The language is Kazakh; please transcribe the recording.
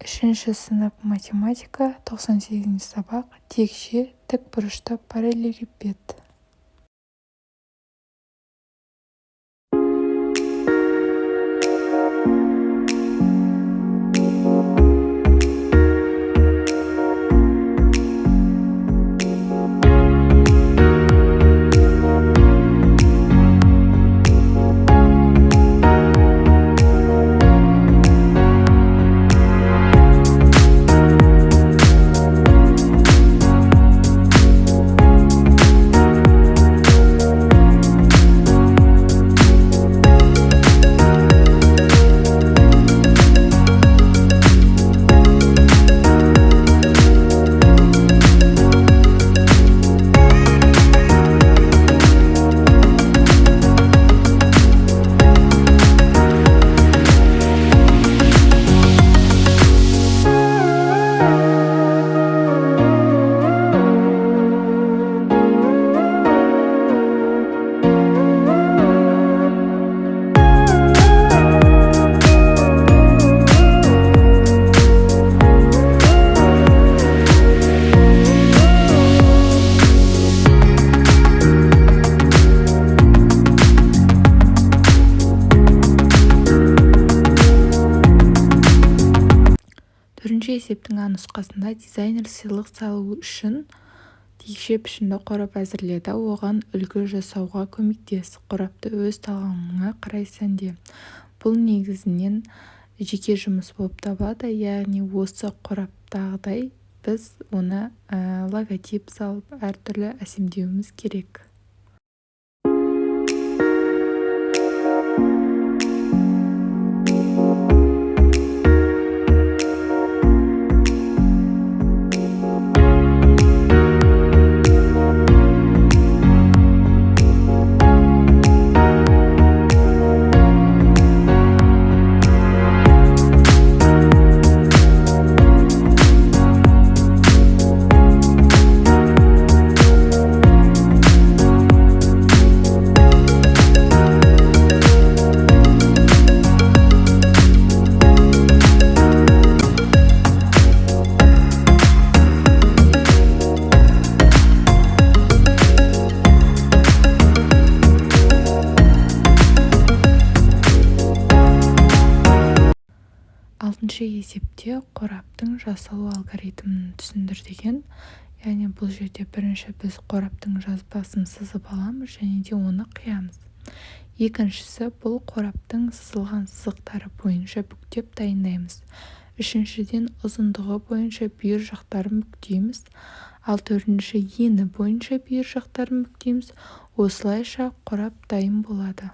3 сынып математика 98 сабақ текше тікбұрышты параллелепипед. Төртінші есептің А нұсқасында дизайнер сызық салу үшін текше пішінді қорап әзірледі. Оған үлгі жасауға көмектес. Қорапты өз талғамыңа қарай сәнде. Бұл негізінен жеке жұмыс болып табылады, яғни осы қораптағыдай біз оны логотип салып әртүрлі әсемдеуіміз керек. Алтыншы есепте қораптың жасалу алгоритмін түсіндір деген. Яғни бұл жерде бірінші біз қораптың жазбасын сызып аламыз және де оны қиямыз. Екіншісі бұл қораптың сызылған сызықтары бойынша бүктеп дайындаймыз. Үшіншіден ұзындығы бойынша бүйір жақтарын бүктейміз. Ал төртінші ені бойынша бүйір жақтарын бүктейміз. Осылайша қорап дайын болады.